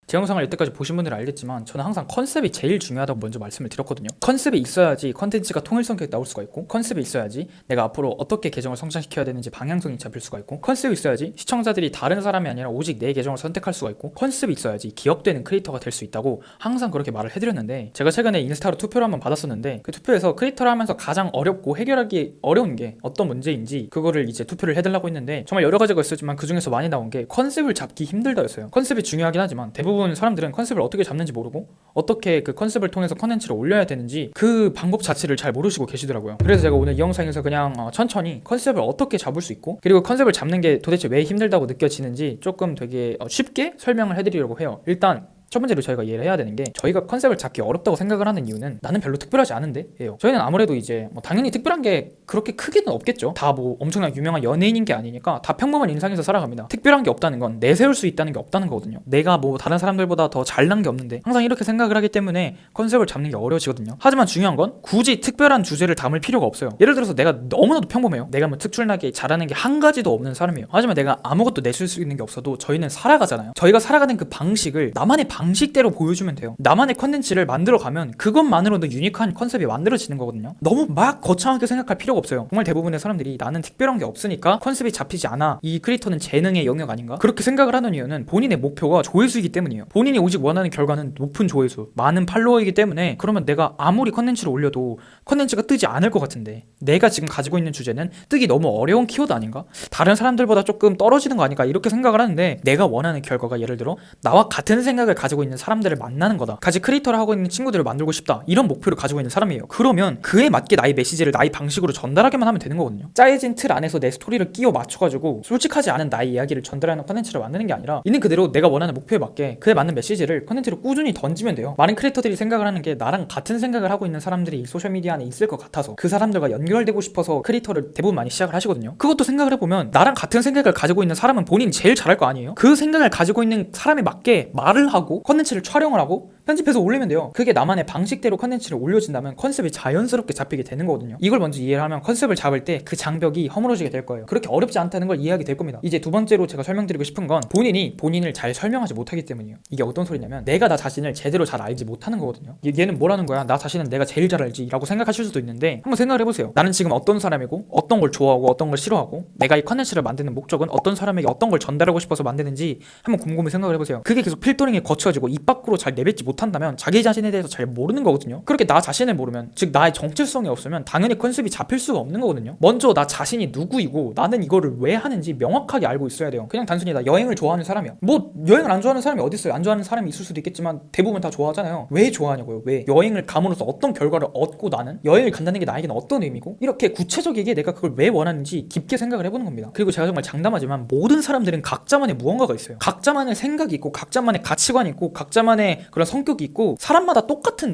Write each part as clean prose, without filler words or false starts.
제 영상을 여태까지 보신 분들은 알겠지만 저는 항상 컨셉이 제일 중요하다고 먼저 말씀을 드렸거든요. 컨셉이 있어야지 컨텐츠가 통일성 있게 나올 수가 있고, 컨셉이 있어야지 내가 앞으로 어떻게 계정을 성장시켜야 되는지 방향성이 잡힐 수가 있고, 컨셉이 있어야지 시청자들이 다른 사람이 아니라 오직 내 계정을 선택할 수가 있고, 컨셉이 있어야지 기억되는 크리에이터가 될 수 있다고 항상 그렇게 말을 해드렸는데, 제가 최근에 인스타로 투표를 한번 받았었는데 그 투표에서 크리에이터를 하면서 가장 어렵고 해결하기 어려운 게 어떤 문제인지 그거를 이제 투표를 해달라고 했는데, 정말 여러 가지가 있었지만 그 중에서 많이 나온 게 컨셉을 잡기 힘들다였어요. 컨셉이 중요하긴 하지만 대부분 사람들은 컨셉을 어떻게 잡는지 모르고 어떻게 그 컨셉을 통해서 컨텐츠를 올려야 되는지 그 방법 자체를 잘 모르시고 계시더라고요. 그래서 제가 오늘 이 영상에서 그냥 천천히 컨셉을 어떻게 잡을 수 있고, 그리고 컨셉을 잡는 게 도대체 왜 힘들다고 느껴지는지 조금 되게 쉽게 설명을 해드리려고 해요. 일단 첫 번째로 저희가 이해를 해야 되는 게, 저희가 컨셉을 잡기 어렵다고 생각을 하는 이유는 나는 별로 특별하지 않은데 예요. 저희는 아무래도 이제 당연히 특별한 게 그렇게 크게는 없겠죠. 다 뭐 엄청난 유명한 연예인인 게 아니니까 다 평범한 인상에서 살아갑니다. 특별한 게 없다는 건 내세울 수 있다는 게 없다는 거거든요. 내가 뭐 다른 사람들보다 더 잘난 게 없는데, 항상 이렇게 생각을 하기 때문에 컨셉을 잡는 게 어려워지거든요. 하지만 중요한 건 굳이 특별한 주제를 담을 필요가 없어요. 예를 들어서 내가 너무나도 평범해요. 내가 뭐 특출나게 잘하는 게 한 가지도 없는 사람이에요. 하지만 내가 아무것도 내줄 수 있는 게 없어도 저희는 살아가잖아요. 저희가 살아가는 그 방식을 나만의 방식대로 보여주면 돼요. 나만의 컨텐츠를 만들어가면 그것만으로도 유니크한 컨셉이 만들어지는 거거든요. 너무 막 거창하게 생각할 필요가 없어요. 정말 대부분의 사람들이 나는 특별한 게 없으니까 컨셉이 잡히지 않아, 이 크리에이터는 재능의 영역 아닌가, 그렇게 생각을 하는 이유는 본인의 목표가 조회수이기 때문이에요. 본인이 오직 원하는 결과는 높은 조회수, 많은 팔로워이기 때문에, 그러면 내가 아무리 컨텐츠를 올려도 컨텐츠가 뜨지 않을 것 같은데, 내가 지금 가지고 있는 주제는 뜨기 너무 어려운 키워드 아닌가? 다른 사람들보다 조금 떨어지는 거 아닐까? 이렇게 생각을 하는데, 내가 원하는 결과가 예를 들어 나와 같은 생각을 가지고 있는 사람들을 만나는 거다, 같이 크리에이터를 하고 있는 친구들을 만들고 싶다, 이런 목표를 가지고 있는 사람이에요. 그러면 그에 맞게 나의 메시지를 나의 방식으로 전달하기만 하면 되는 거거든요. 짜여진 틀 안에서 내 스토리를 끼워 맞춰가지고 솔직하지 않은 나의 이야기를 전달하는 컨텐츠를 만드는 게 아니라, 있는 그대로 내가 원하는 목표에 맞게 그에 맞는 메시지를 컨텐츠로 꾸준히 던지면 돼요. 많은 크리에이터들이 생각을 하는 게, 나랑 같은 생각을 하고 있는 사람들이 소셜미디어 안에 있을 것 같아서 그 사람들과 연결되고 싶어서 크리에이터를 대부분 많이 시작을 하시거든요. 그것도 생각을 해보면 나랑 같은 생각을 가지고 있는 사람은 본인이 제일 잘할 거 아니에요? 그 생각을 가지고 있는 사람에 맞게 말을 하고 컨텐츠를 촬영을 하고 편집해서 올리면 돼요. 그게 나만의 방식대로 컨텐츠를 올려진다면 컨셉이 자연스럽게 잡히게 되는 거거든요. 이걸 먼저 이해를 하면 컨셉을 잡을 때 그 장벽이 허물어지게 될 거예요. 그렇게 어렵지 않다는 걸 이해하게 될 겁니다. 이제 두 번째로 제가 설명드리고 싶은 건, 본인이 본인을 잘 설명하지 못하기 때문이에요. 이게 어떤 소리냐면, 내가 나 자신을 제대로 잘 알지 못하는 거거든요. 얘는 뭐라는 거야, 나 자신은 내가 제일 잘 알지 라고 생각하실 수도 있는데, 한번 생각을 해보세요. 나는 지금 어떤 사람이고 어떤 걸 좋아하고 어떤 걸 싫어하고, 내가 이 컨텐츠를 만드는 목적은 어떤 사람에게 어떤 걸 전달하고 싶어서 만드는지 한번 곰곰이 생각을 해보세요. 그게 계속 필터링에 거쳐지고 입 밖으로 잘 내뱉지 못한다면 자기 자신에 대해서 잘 모르는 거거든요. 그렇게 나 자신을 모르면, 즉 나의 정체성이 없으면 당연히 컨셉이 잡힐 수가 없는 거거든요. 먼저 나 자신이 누구이고 나는 이거를 왜 하는지 명확하게 알고 있어야 돼요. 그냥 단순히 나 여행을 좋아하는 사람이야, 뭐 여행을 안 좋아하는 사람이 어디 있어요? 안 좋아하는 사람이 있을 수도 있겠지만 대부분 다 좋아하잖아요. 왜 좋아하냐고요? 왜? 여행을 감으로써 어떤 결과를 얻고, 나는 여행을 간다는 게 나에게는 어떤 의미고, 이렇게 구체적이게 내가 그걸 왜 원하는지 깊게 생각을 해보는 겁니다. 그리고 제가 정말 장담하지만 모든 사람들은 각자만의 무언가가 있어요. 각자만의 생각이 있고 각자만의 가치관이 있고 각자만의 그런 성격이 있고, 사람마다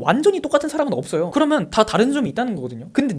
완전히 똑같은 사람은 없어요. 그러면 다 다른 점이 있다는 거거든요. 근데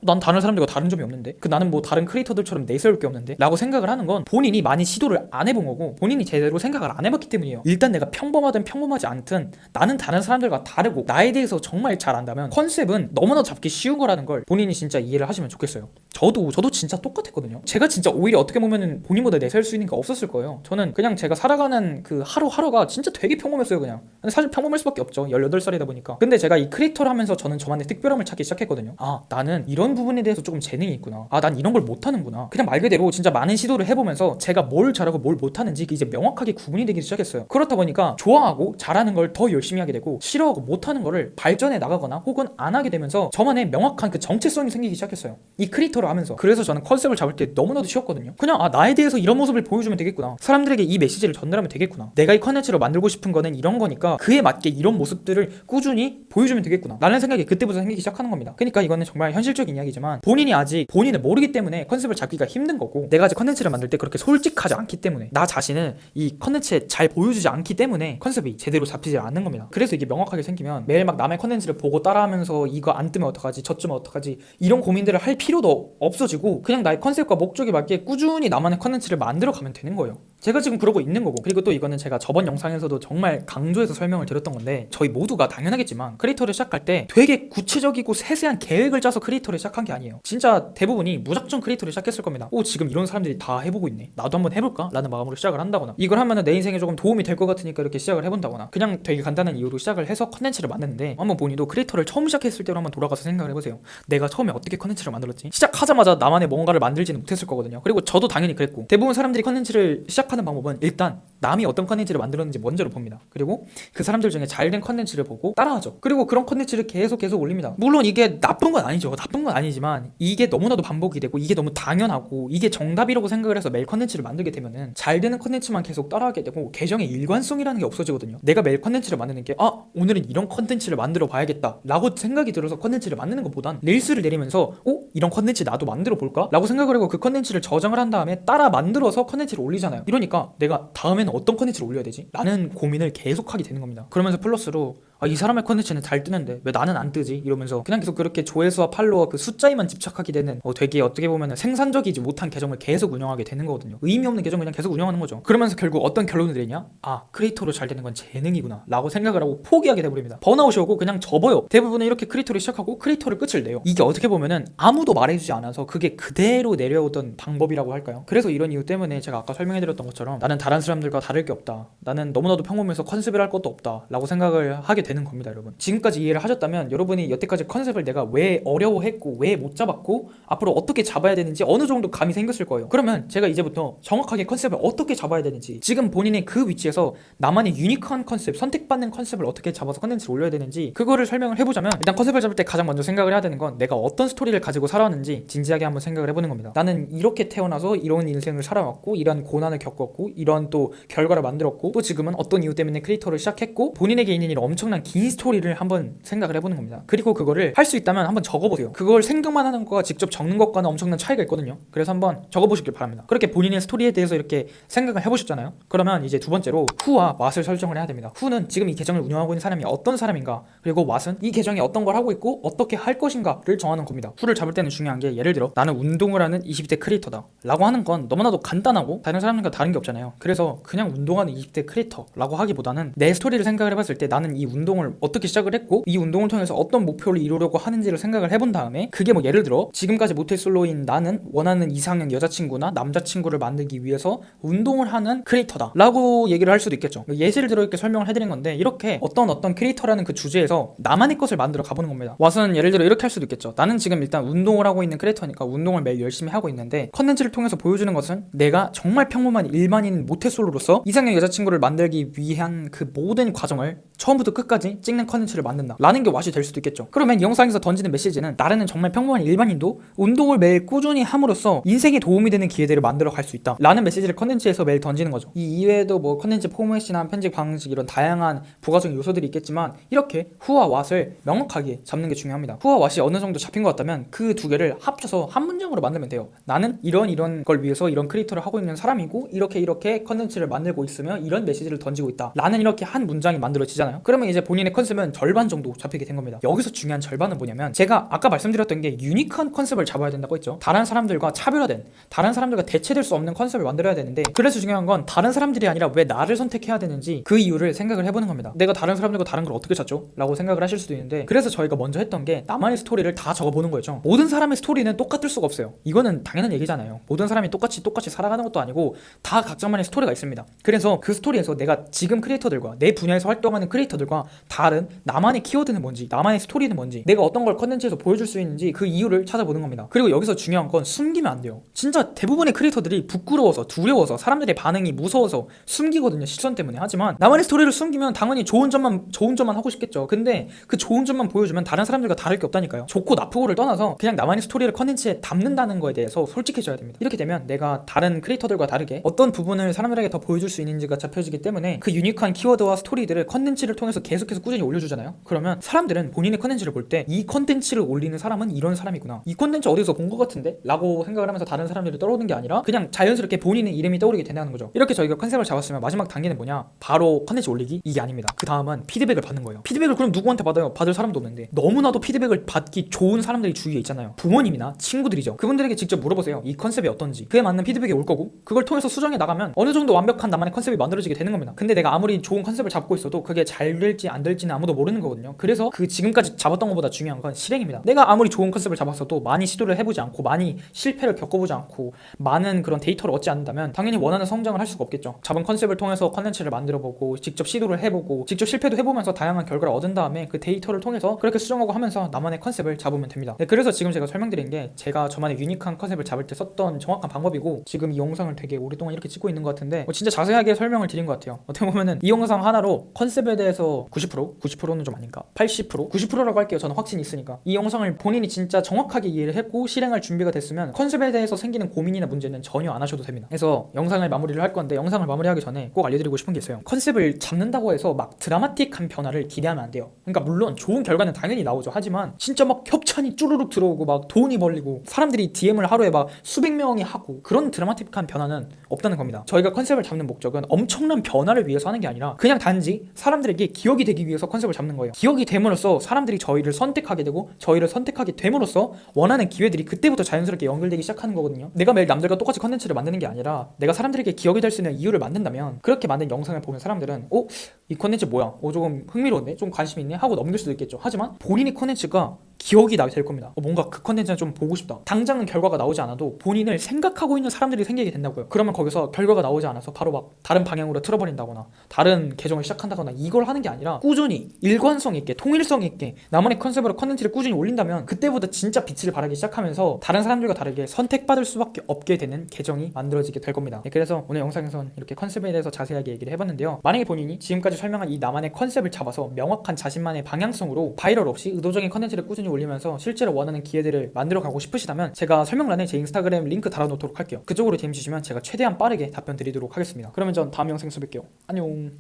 난 다른 사람들과 다른 점이 없는데, 나는 뭐 다른 크리에이터들처럼 내세울 게 없는데 라고 생각을 하는 건, 본인이 많이 시도를 안 해본 거고 본인이 제대로 생각을 안 해봤기 때문이에요. 일단 내가 평범하든 평범하지 않든 나는 다른 사람들과 다르고 나에 대해서 정말 잘 안다면 컨셉은 너무나 잡기 쉬운 거라는 걸 본인이 진짜 이해를 하시면 좋겠어요. 저도 진짜 똑같았거든요. 제가 진짜 오히려 어떻게 보면은 본인보다 내세울 수 있는 게 없었을 거예요. 저는 그냥 제가 살아가는 그 하루하루가 진짜 되게 평범했어요. 그냥. 근데 사실 평범할 수밖에 없죠. 18살이다 보니까. 근데 제가 이 크리에이터를 하면서 저는 저만의 특별함을 찾기 시작했거든요. 아, 나는 이런 부분에 대해서 조금 재능이 있구나. 아, 난 이런 걸 못하는구나. 그냥 말 그대로 진짜 많은 시도를 해보면서 제가 뭘 잘하고 뭘 못하는지 이제 명확하게 구분이 되기 시작했어요. 그렇다 보니까 좋아하고 잘하는 걸 더 열심히 하게 되고, 싫어하고 못하는 거를 발전해 나가거나 혹은 안 하게 되면서 저만의 명확한 그 정체성이 생기기 시작했어요. 이 크리에이터를 하면서. 그래서 저는 컨셉을 잡을 때 너무나도 쉬웠거든요. 그냥 나에 대해서 이런 모습을 보여주면 되겠구나, 사람들에게 이 메시지를 전달하면 되겠구나, 내가 이 컨텐츠로 만들고 싶은 거는 이런 거니까 그에 맞게 이런 모습들을 꾸준히 보여주면 되겠구나 라는 생각이 그때부터 생기기 시작하는 겁니다. 그러니까 이거는 정말 현실적인 이야기지만, 본인이 아직 본인을 모르기 때문에 컨셉을 잡기가 힘든 거고, 내가 아직 컨텐츠를 만들 때 그렇게 솔직하지 않기 때문에, 나 자신을 이 컨텐츠에 잘 보여주지 않기 때문에 컨셉이 제대로 잡히지 않는 겁니다. 그래서 이게 명확하게 생기면 매일 막 남의 컨텐츠를 보고 따라하면서 이거 안 뜨면 어떡하지, 저쯤은 어떡하지, 이런 고민들을 할 필요도 없어지고 그냥 나의 컨셉과 목적에 맞게 꾸준히 나만의 컨텐츠를 만들어 가면 되는 거예요. 제가 지금 그러고 있는 거고. 그리고 또 이거는 제가 저번 영상에서도 정말 강조해서 설명을 드렸던 건데, 저희 모두가 당연하겠지만 크리에이터를 시작할 때 되게 구체적이고 세세한 계획을 짜서 크리에이터를 시작한 게 아니에요. 진짜 대부분이 무작정 크리에이터를 시작했을 겁니다. 지금 이런 사람들이 다 해보고 있네, 나도 한번 해볼까? 라는 마음으로 시작을 한다거나, 이걸 하면은 내 인생에 조금 도움이 될 것 같으니까 이렇게 시작을 해본다거나, 그냥 되게 간단한 이유로 시작을 해서 컨텐츠를 만드는데, 한번 본인도 크리에이터를 처음 시작했을 때로 한번 돌아가서 생각을 해보세요. 내가 처음에 어떻게 컨텐츠를 만들었지? 시작하자마자 나만의 뭔가를 만들지는 못했을 거거든요. 그리고 저도 당연히 그랬고, 대부분 사람들이 컨텐츠를 시작하는 방법은 일단 남이 어떤 컨텐츠를 만들었는지 먼저로 봅니다. 그리고 그 사람들 중에 잘된 컨텐츠를 보고 따라하죠. 그리고 그런 컨텐츠를 계속 올립니다. 물론 이게 나쁜 건 아니죠. 나쁜 건 아니지만 이게 너무나도 반복이 되고 이게 너무 당연하고 이게 정답이라고 생각을 해서 매일 컨텐츠를 만들게 되면은 잘 되는 컨텐츠만 계속 따라하게 되고 계정의 일관성이라는 게 없어지거든요. 내가 매일 컨텐츠를 만드는 게 오늘은 이런 컨텐츠를 만들어 봐야겠다 라고 생각이 들어서 컨텐츠를 만드는 것보단 릴스를 내리면서 이런 컨텐츠 나도 만들어 볼까? 라고 생각을 하고 그 컨텐츠를 저장을 한 다음에 따라 만들어서 컨텐츠를 올리잖아요. 이러니까 내가 다음에는 어떤 컨텐츠를 올려야 되지? 라는 고민을 계속하게 되는 겁니다. 그러면서 플러스로 이 사람의 컨텐츠는 잘 뜨는데 왜 나는 안 뜨지? 이러면서 그냥 계속 그렇게 조회수와 팔로워 그 숫자에만 집착하게 되는 되게 어떻게 보면 생산적이지 못한 계정을 계속 운영하게 되는 거거든요. 의미 없는 계정 그냥 계속 운영하는 거죠. 그러면서 결국 어떤 결론을 내리냐? 크리에이터로 잘 되는 건 재능이구나 라고 생각을 하고 포기하게 돼버립니다. 번아웃이 오고 그냥 접어요. 대부분은 이렇게 크리에이터를 시작하고 크리에이터를 끝을 내요. 이게 어떻게 보면은 아무도 말해주지 않아서 그게 그대로 내려오던 방법이라고 할까요? 그래서 이런 이유 때문에 제가 아까 설명해드렸던 것처럼 나는 다른 사람들과 다를 게 없다, 나는 너무나도 평범해서 컨셉을 할 것도 없다 라고 생각을 하게 되는 겁니다. 여러분, 지금까지 이해를 하셨다면 여러분이 여태까지 컨셉을 내가 왜 어려워했고 왜 못 잡았고 앞으로 어떻게 잡아야 되는지 어느 정도 감이 생겼을 거예요. 그러면 제가 이제부터 정확하게 컨셉을 어떻게 잡아야 되는지, 지금 본인의 그 위치에서 나만의 유니크한 컨셉, 선택받는 컨셉을 어떻게 잡아서 컨텐츠를 올려야 되는지 그거를 설명을 해보자면, 일단 컨셉을 잡을 때 가장 먼저 생각을 해야 되는 건 내가 어떤 스토리를 가지고 살아왔는지 진지하게 한번 생각을 해보는 겁니다. 나는 이렇게 태어나서 이런 인생을 살아왔고 이런 고난을 겪었고 이런 또 결과를 만들었고 또 지금은 어떤 이유 때문에 크리에이터를 시작했고, 본인에게 있는 이런 엄청난 긴 스토리를 한번 생각을 해보는 겁니다. 그리고 그거를 할 수 있다면 한번 적어보세요. 그걸 생각만 하는 것과 직접 적는 것과는 엄청난 차이가 있거든요. 그래서 한번 적어보시길 바랍니다. 그렇게 본인의 스토리에 대해서 이렇게 생각을 해보셨잖아요. 그러면 이제 두 번째로 who와 what을 설정을 해야 됩니다. who는 지금 이 계정을 운영하고 있는 사람이 어떤 사람인가, 그리고 what은 이 계정이 어떤 걸 하고 있고 어떻게 할 것인가를 정하는 겁니다. who를 잡을 때는 중요한 게, 예를 들어 나는 운동을 하는 20대 크리에이터다 라고 하는 건 너무나도 간단하고 다른 사람들과 다른 게 없잖아요. 그래서 그냥 운동하는 20대 크리에이터 라고 하기보다는 내 스토리를 생각을 해봤을 때 나는 이 운동을 어떻게 시작을 했고 이 운동을 통해서 어떤 목표를 이루려고 하는지를 생각을 해본 다음에, 그게 뭐 예를 들어 지금까지 모태솔로인 나는 원하는 이상형 여자친구나 남자친구를 만들기 위해서 운동을 하는 크리에이터다 라고 얘기를 할 수도 있겠죠. 예시를 들어 이렇게 설명을 해드린 건데, 이렇게 어떤 크리에이터라는 그 주제에서 나만의 것을 만들어 가보는 겁니다. 왓은 예를 들어 이렇게 할 수도 있겠죠. 나는 지금 일단 운동을 하고 있는 크리에이터니까 운동을 매일 열심히 하고 있는데, 컨텐츠를 통해서 보여주는 것은 내가 정말 평범한 일반인 모태솔로로서 이상형 여자친구를 만들기 위한 그 모든 과정을 처음부터 끝까지 찍는 컨텐츠를 만든다 라는 게 왓이 될 수도 있겠죠. 그러면 이 영상에서 던지는 메시지는, 나라는 정말 평범한 일반인도 운동을 매일 꾸준히 함으로써 인생에 도움이 되는 기회들을 만들어 갈 수 있다 라는 메시지를 컨텐츠에서 매일 던지는 거죠. 이 이외에도 뭐 컨텐츠 포맷이나 편집 방식 이런 다양한 부가적인 요소들이 있겠지만, 이렇게 who와 what을 명확하게 잡는 게 중요합니다. who와 what이 어느 정도 잡힌 것 같다면 그 두 개를 합쳐서 한 문장으로 만들면 돼요. 나는 이런 걸 위해서 이런 크리에이터를 하고 있는 사람이고 이렇게 컨텐츠를 만들고 있으며 이런 메시지를 던지고 있다 라는 이렇게 한 문장이 만들어지잖아요. 그러면 이제 본인의 컨셉은 절반 정도 잡히게 된 겁니다. 여기서 중요한 절반은 뭐냐면, 제가 아까 말씀드렸던 게 유니크한 컨셉을 잡아야 된다고 했죠. 다른 사람들과 차별화된, 다른 사람들과 대체될 수 없는 컨셉을 만들어야 되는데, 그래서 중요한 건 다른 사람들이 아니라 왜 나를 선택해야 되는지 그 이유를 생각을 해보는 겁니다. 내가 다른 사람들과 다른 걸 어떻게 찾죠? 라고 생각을 하실 수도 있는데, 그래서 저희가 먼저 했던 게 나만의 스토리를 다 적어보는 거였죠. 모든 사람의 스토리는 똑같을 수가 없어요. 이거는 당연한 얘기잖아요. 모든 사람이 똑같이 살아가는 것도 아니고 다 각자만의 스토리가 있습니다. 그래서 그 스토리에서 내가 지금 크리에이터들과 내 분야에서 활동하는 크리에이터들과 다른 나만의 키워드는 뭔지, 나만의 스토리는 뭔지, 내가 어떤 걸 컨텐츠에서 보여줄 수 있는지 그 이유를 찾아보는 겁니다. 그리고 여기서 중요한 건 숨기면 안 돼요. 진짜 대부분의 크리에이터들이 부끄러워서, 두려워서, 사람들의 반응이 무서워서 숨기거든요, 시선 때문에. 하지만 나만의 스토리를 숨기면 당연히 좋은 점만 하고 싶겠죠. 근데 그 좋은 점만 보여주면 다른 사람들과 다를 게 없다니까요. 좋고 나쁘고를 떠나서 그냥 나만의 스토리를 컨텐츠에 담는다는 거에 대해서 솔직해져야 됩니다. 이렇게 되면 내가 다른 크리에이터들과 다르게 어떤 부분을 사람들에게 더 보여줄 수 있는지가 잡혀지기 때문에 그 유니크한 키워드와 스토리들을 컨텐츠를 통해서 계속 계속해서 꾸준히 올려주잖아요. 그러면 사람들은 본인의 컨텐츠를 볼 때 이 컨텐츠를 올리는 사람은 이런 사람이구나, 이 컨텐츠 어디서 본 것 같은데? 라고 생각을 하면서 다른 사람들이 떠오르는 게 아니라 그냥 자연스럽게 본인의 이름이 떠오르게 된다는 거죠. 이렇게 저희가 컨셉을 잡았으면 마지막 단계는 뭐냐? 바로 컨텐츠 올리기? 이게 아닙니다. 그 다음은 피드백을 받는 거예요. 피드백을 그럼 누구한테 받아요? 받을 사람도 없는데. 너무나도 피드백을 받기 좋은 사람들이 주위에 있잖아요. 부모님이나 친구들이죠. 그분들에게 직접 물어보세요. 이 컨셉이 어떤지. 그에 맞는 피드백이 올 거고, 그걸 통해서 수정해 나가면 어느 정도 완벽한 나만의 컨셉이 만들어지게 되는 겁니다. 근데 내가 아무리 좋은 컨셉을 잡고 있어도 그게 잘 될지 안 될지는 아무도 모르는 거거든요. 그래서 그 지금까지 잡았던 것보다 중요한 건 실행입니다. 내가 아무리 좋은 컨셉을 잡았어도 많이 시도를 해보지 않고, 많이 실패를 겪어보지 않고, 많은 그런 데이터를 얻지 않는다면 당연히 원하는 성장을 할 수가 없겠죠. 잡은 컨셉을 통해서 컨텐츠를 만들어보고, 직접 시도를 해보고, 직접 실패도 해보면서 다양한 결과를 얻은 다음에 그 데이터를 통해서 그렇게 수정하고 하면서 나만의 컨셉을 잡으면 됩니다. 네, 그래서 지금 제가 설명드린 게 제가 저만의 유니크한 컨셉을 잡을 때 썼던 정확한 방법이고, 지금 이 영상을 되게 오랫동안 이렇게 찍고 있는 것 같은데 진짜 자세하게 설명을 드린 것 같아요. 어떻게 보면은 이 영상 하나로 컨셉에 대해서 90%는 좀 아닌가? 80%? 90%라고 할게요. 저는 확신이 있으니까. 이 영상을 본인이 진짜 정확하게 이해를 했고 실행할 준비가 됐으면 컨셉에 대해서 생기는 고민이나 문제는 전혀 안 하셔도 됩니다. 그래서 영상을 마무리를 할 건데, 영상을 마무리하기 전에 꼭 알려드리고 싶은 게 있어요. 컨셉을 잡는다고 해서 막 드라마틱한 변화를 기대하면 안 돼요. 그러니까 물론 좋은 결과는 당연히 나오죠. 하지만 진짜 막 협찬이 쭈루룩 들어오고 막 돈이 벌리고 사람들이 DM을 하루에 막 수백 명이 하고, 그런 드라마틱한 변화는 없다는 겁니다. 저희가 컨셉을 잡는 목적은 엄청난 변화를 위해서 하는 게 아니라 그냥 단지 사람들에게 기억이 되기 위해서 컨셉을 잡는 거예요. 기억이 됨으로써 사람들이 저희를 선택하게 되고, 저희를 선택하게 됨으로써 원하는 기회들이 그때부터 자연스럽게 연결되기 시작하는 거거든요. 내가 매일 남들과 똑같이 컨텐츠를 만드는 게 아니라 내가 사람들에게 기억이 될 수 있는 이유를 만든다면, 그렇게 만든 영상을 보면 사람들은 이 컨텐츠 뭐야? 조금 흥미로운데? 좀 관심 있네? 하고 넘길 수도 있겠죠. 하지만 본인의 컨텐츠가 기억이 나게 될 겁니다. 뭔가 그 컨텐츠는 좀 보고 싶다. 당장은 결과가 나오지 않아도 본인을 생각하고 있는 사람들이 생기게 된다고요. 그러면 거기서 결과가 나오지 않아서 바로 막 다른 방향으로 틀어버린다거나 다른 계정을 시작한다거나 이걸 하는 게 아니라 꾸준히 일관성 있게, 통일성 있게 나만의 컨셉으로 컨텐츠를 꾸준히 올린다면 그때부터 진짜 빛을 발하기 시작하면서 다른 사람들과 다르게 선택받을 수밖에 없게 되는 계정이 만들어지게 될 겁니다. 네, 그래서 오늘 영상에선 이렇게 컨셉에 대해서 자세하게 얘기를 해봤는데요. 만약에 본인이 지금까지 설명한 이 나만의 컨셉을 잡아서 명확한 자신만의 방향성으로 바이럴 없이 의도적인 컨텐츠를 꾸준히 올리면서 실제로 원하는 기회들을 만들어 가고 싶으시다면 제가 설명란에 제 인스타그램 링크 달아놓도록 할게요. 그쪽으로 DM 주시면 제가 최대한 빠르게 답변 드리도록 하겠습니다. 그러면 전 다음 영상에서 뵐게요. 안녕.